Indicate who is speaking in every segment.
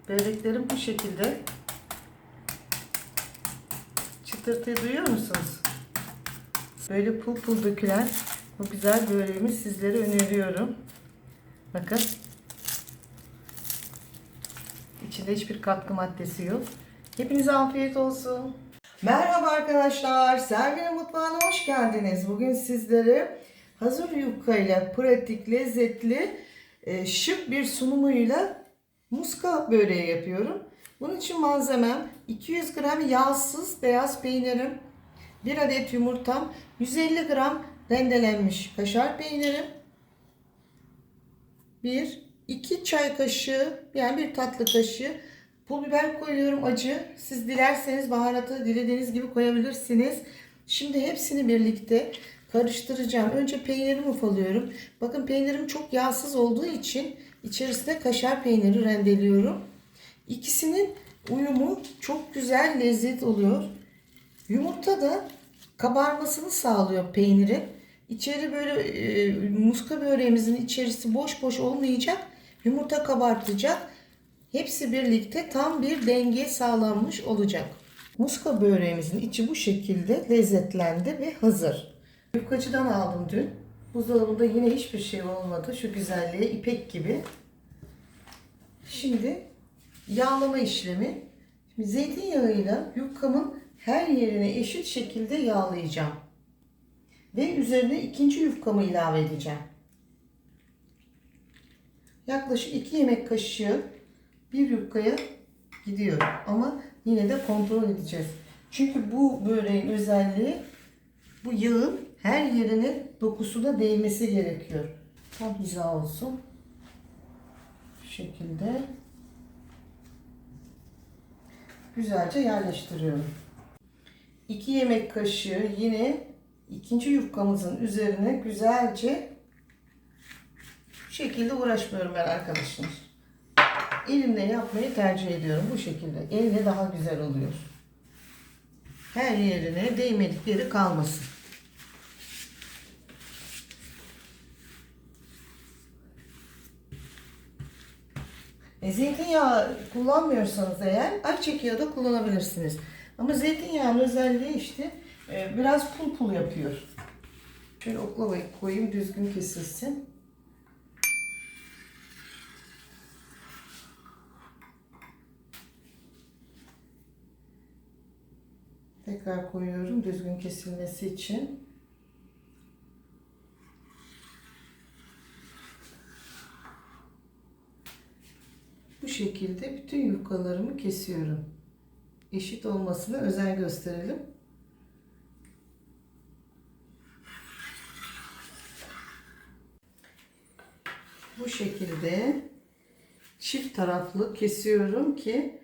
Speaker 1: Böreklerim bu şekilde. Çıtırtıyı duyuyor musunuz? Böyle pul pul dökülen bu güzel böreğimi sizlere öneriyorum. Bakın. İçinde hiçbir katkı maddesi yok. Hepinize afiyet olsun. Merhaba arkadaşlar. Servin'in mutfağına hoş geldiniz. Bugün sizlere hazır yufka ile pratik, lezzetli, şık bir sunumuyla muska böreği yapıyorum. Bunun için malzemem 200 gram yağsız beyaz peynirim, 1 adet yumurtam, 150 gram rendelenmiş kaşar peynirim, 2 çay kaşığı yani bir tatlı kaşığı pul biber koyuyorum, acı. Siz dilerseniz baharatı dilediğiniz gibi koyabilirsiniz. Şimdi hepsini birlikte karıştıracağım. Önce peynirimi ufalıyorum. Bakın peynirim çok yağsız olduğu için içerisine kaşar peyniri rendeliyorum. İkisinin uyumu çok güzel lezzet oluyor. Yumurta da kabarmasını sağlıyor peynirin. İçeri böyle muska böreğimizin içerisi boş boş olmayacak. Yumurta kabartacak. Hepsi birlikte tam bir denge sağlanmış olacak. Muska böreğimizin içi bu şekilde lezzetlendi ve hazır. Yufkacıdan aldım dün. Buzdolabında yine hiçbir şey olmadı. Şu güzelliğe ipek gibi. Şimdi yağlama işlemi. Şimdi zeytinyağıyla yufkamın her yerine eşit şekilde yağlayacağım. Ve üzerine ikinci yufkamı ilave edeceğim. Yaklaşık 2 yemek kaşığı bir yufkaya gidiyor. Ama yine de kontrol edeceğiz. Çünkü bu böreğin özelliği bu yağın her yerine dokusuna değmesi gerekiyor. Tam hiza olsun. Bu şekilde güzelce yerleştiriyorum. 2 yemek kaşığı yine ikinci yufkamızın üzerine güzelce bu şekilde uğraşmıyorum ben arkadaşlar. Elimle yapmayı tercih ediyorum bu şekilde. Elle daha güzel oluyor. Her yerine değmedikleri kalmasın. Zeytinyağı kullanmıyorsanız eğer ayçiçek yağı da kullanabilirsiniz. Ama zeytinyağının özelliği işte biraz pul pul yapıyor. Şöyle oklavayı koyayım düzgün kesilsin. Tekrar koyuyorum düzgün kesilmesi için. Bu şekilde bütün yufkalarımı kesiyorum. Eşit olmasına özen gösterelim. Bu şekilde çift taraflı kesiyorum ki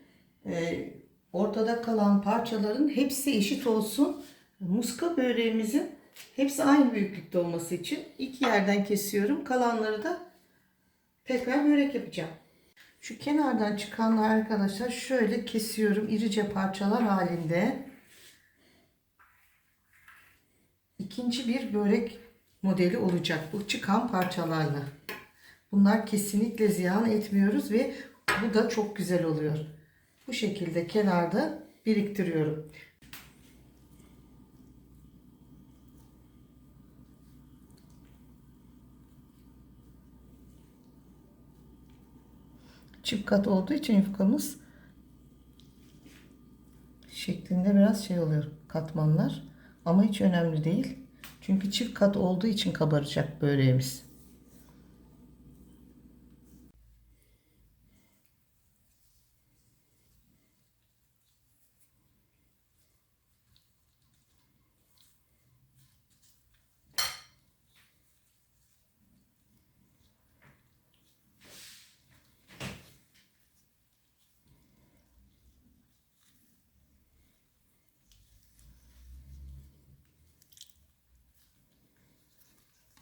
Speaker 1: ortada kalan parçaların hepsi eşit olsun. Muska böreğimizin hepsi aynı büyüklükte olması için iki yerden kesiyorum. Kalanları da tekrar börek yapacağım. Şu kenardan çıkanlar arkadaşlar şöyle kesiyorum irice parçalar halinde. İkinci bir börek modeli olacak bu çıkan parçalarla. Bunlar kesinlikle ziyan etmiyoruz ve bu da çok güzel oluyor. Bu şekilde kenarda biriktiriyorum. Çift kat olduğu için yufkamız şeklinde biraz şey oluyor katmanlar. Ama hiç önemli değil. Çünkü çift kat olduğu için kabaracak böreğimiz.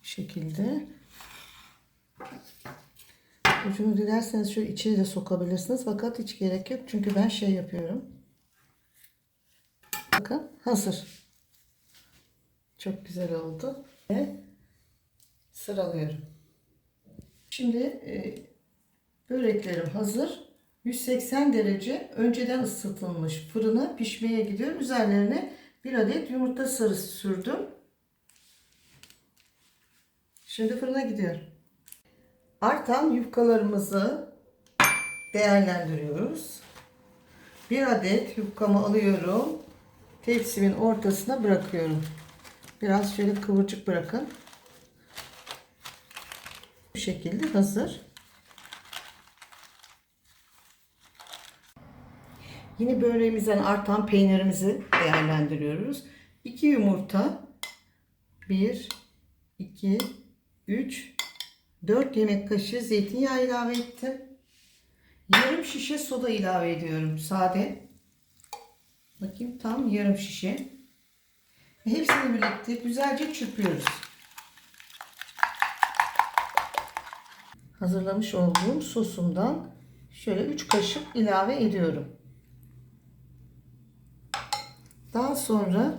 Speaker 1: Bu şekilde. Ucunu dilerseniz şöyle içeri de sokabilirsiniz. Fakat hiç gerek yok. Çünkü ben şey yapıyorum. Bakın hazır. Çok güzel oldu. Ve sıralıyorum. Şimdi böreklerim hazır. 180 derece önceden ısıtılmış fırına pişmeye gidiyor. Üzerlerine bir adet yumurta sarısı sürdüm. Şimdi fırına gidiyor. Artan yufkalarımızı değerlendiriyoruz. Bir adet yufkamı alıyorum. Tepsimin ortasına bırakıyorum. Biraz şöyle kıvırcık bırakın. Bu şekilde hazır. Yine böreğimizden artan peynirimizi değerlendiriyoruz. 2 yumurta, 1, 2, 3, 4 yemek kaşığı zeytinyağı ilave ettim. Yarım şişe soda ilave ediyorum. Sade. Bakayım, tam yarım şişe. Hepsini birlikte güzelce çırpıyoruz. Hazırlamış olduğum sosumdan şöyle 3 kaşık ilave ediyorum. Daha sonra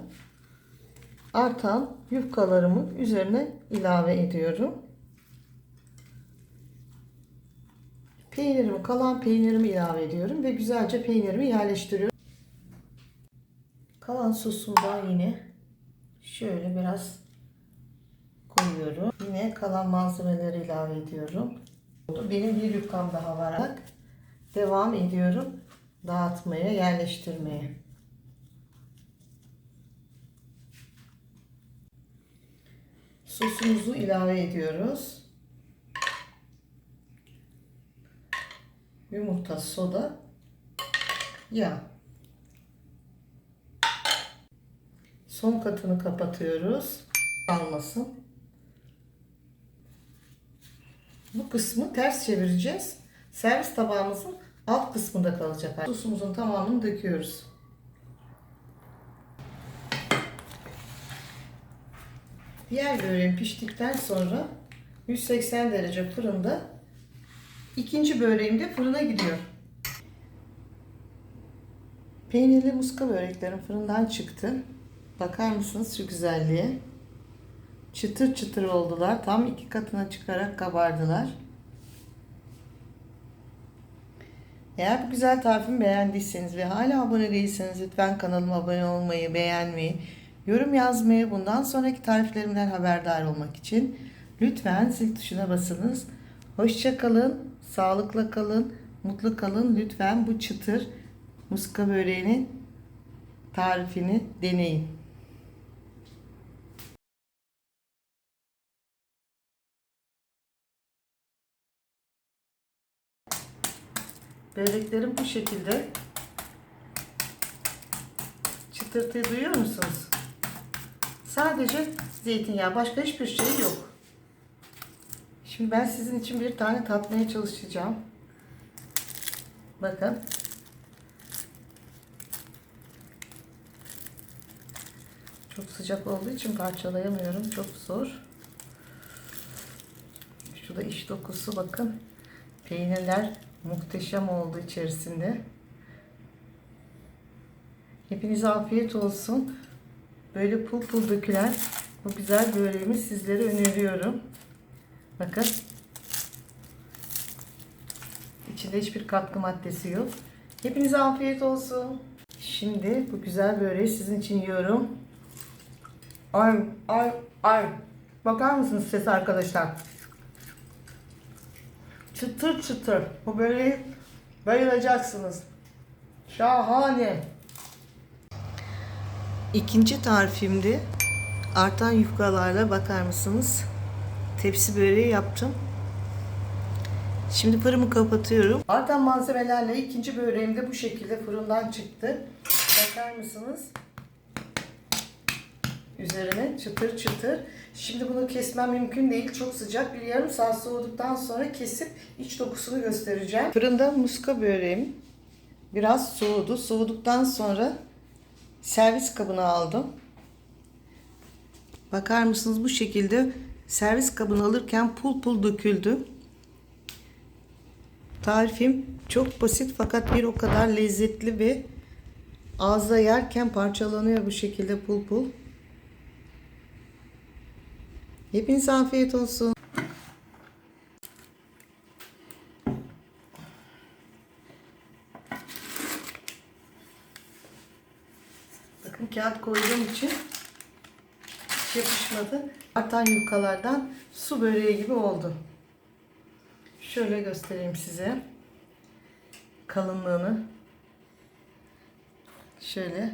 Speaker 1: artan yufkalarımı üzerine ilave ediyorum. Peynirimi, kalan peynirimi ilave ediyorum ve güzelce peynirimi yerleştiriyorum. Kalan sosumdan yine şöyle biraz koyuyorum. Yine kalan malzemeleri ilave ediyorum. Benim bir yufkam daha var. Devam ediyorum dağıtmaya, yerleştirmeye. Sosumuzu ilave ediyoruz. Yumurta, soda, yağ. Son katını kapatıyoruz. Almasın. Bu kısmı ters çevireceğiz. Servis tabağımızın alt kısmında kalacak. Sosumuzun tamamını döküyoruz. Diğer böreğim piştikten sonra 180 derece fırında ikinci böreğim de fırına gidiyor. Peynirli muska böreklerim fırından çıktı. Bakar mısınız şu güzelliğe? Çıtır çıtır oldular. Tam 2 katına çıkarak kabardılar. Eğer bu güzel tarifimi beğendiyseniz ve hala abone değilseniz lütfen kanalıma abone olmayı, beğenmeyi, yorum yazmayı, bundan sonraki tariflerimden haberdar olmak için lütfen zil tuşuna basınız. Hoşça kalın, sağlıkla kalın, mutlu kalın. Lütfen bu çıtır muska böreğinin tarifini deneyin. Böreklerim bu şekilde. Çıtırtıyı duyuyor musunuz? Sadece zeytinyağı, başka hiçbir şey yok. Şimdi ben sizin için bir tane tatmaya çalışacağım. Bakın. Çok sıcak olduğu için parçalayamıyorum. Çok zor. Şurada iç dokusu bakın. Peynirler muhteşem oldu içerisinde. Hepinize afiyet olsun. Böyle pul pul dökülen bu güzel böreğimi sizlere öneriyorum. Bakın. İçinde hiçbir katkı maddesi yok. Hepinize afiyet olsun. Şimdi bu güzel böreği sizin için yiyorum. Ay ay ay. Bakar mısınız ses arkadaşlar? Çıtır çıtır. Bu böreği bayılacaksınız. Şahane. İkinci tarifimde artan yufkalarla bakar mısınız? Tepsi böreği yaptım. Şimdi fırımı kapatıyorum. Artan malzemelerle ikinci böreğim de bu şekilde fırından çıktı. Bakar mısınız? Üzerine çıtır çıtır. Şimdi bunu kesmem mümkün değil. Çok sıcak. Bir yarım saat soğuduktan sonra kesip iç dokusunu göstereceğim. Fırında muska böreğim biraz soğudu. Soğuduktan sonra servis kabına aldım. Bakar mısınız bu şekilde servis kabını alırken pul pul döküldü. Tarifim çok basit fakat bir o kadar lezzetli ve ağızda yerken parçalanıyor bu şekilde pul pul. Hepinize afiyet olsun. kağıt koyduğum için yapışmadı. Artan yufkalardan su böreği gibi oldu. Şöyle göstereyim size kalınlığını. Şöyle.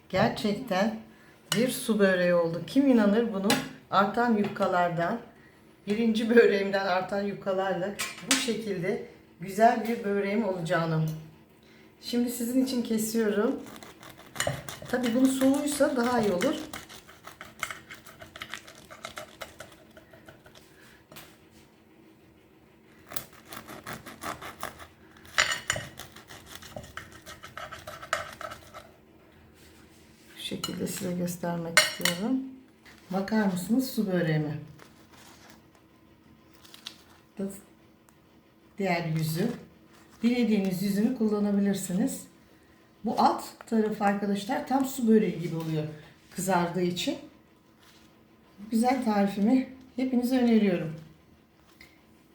Speaker 1: Gerçekten bir su böreği oldu. Kim inanır bunu artan yufkalardan, birinci böreğimden artan yufkalarla bu şekilde güzel bir böreğim olacağını. Şimdi sizin için kesiyorum. Tabii bunu soğuysa daha iyi olur. Bu şekilde size göstermek istiyorum. Bakar mısınız su böreğime? Diğer yüzü. Dilediğiniz yüzünü kullanabilirsiniz. Bu alt tarafı arkadaşlar tam su böreği gibi oluyor kızardığı için. Güzel tarifimi hepinize öneriyorum.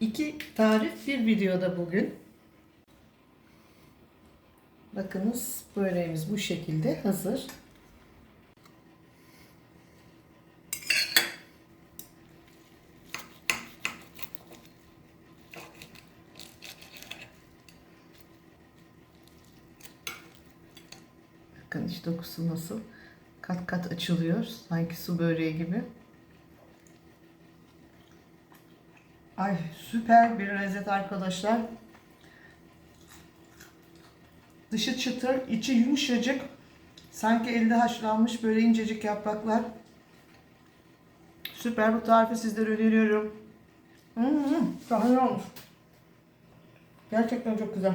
Speaker 1: 2 tarif bir videoda bugün. Bakınız böreğimiz bu şekilde hazır. Bakın iç dokusu nasıl kat kat açılıyor. Sanki su böreği gibi. Ay süper bir lezzet arkadaşlar. Dışı çıtır, içi yumuşacık. Sanki elde haşlanmış böyle incecik yapraklar. Süper, bu tarifi sizlere öneriyorum. Şahane olmuş. Gerçekten çok güzel.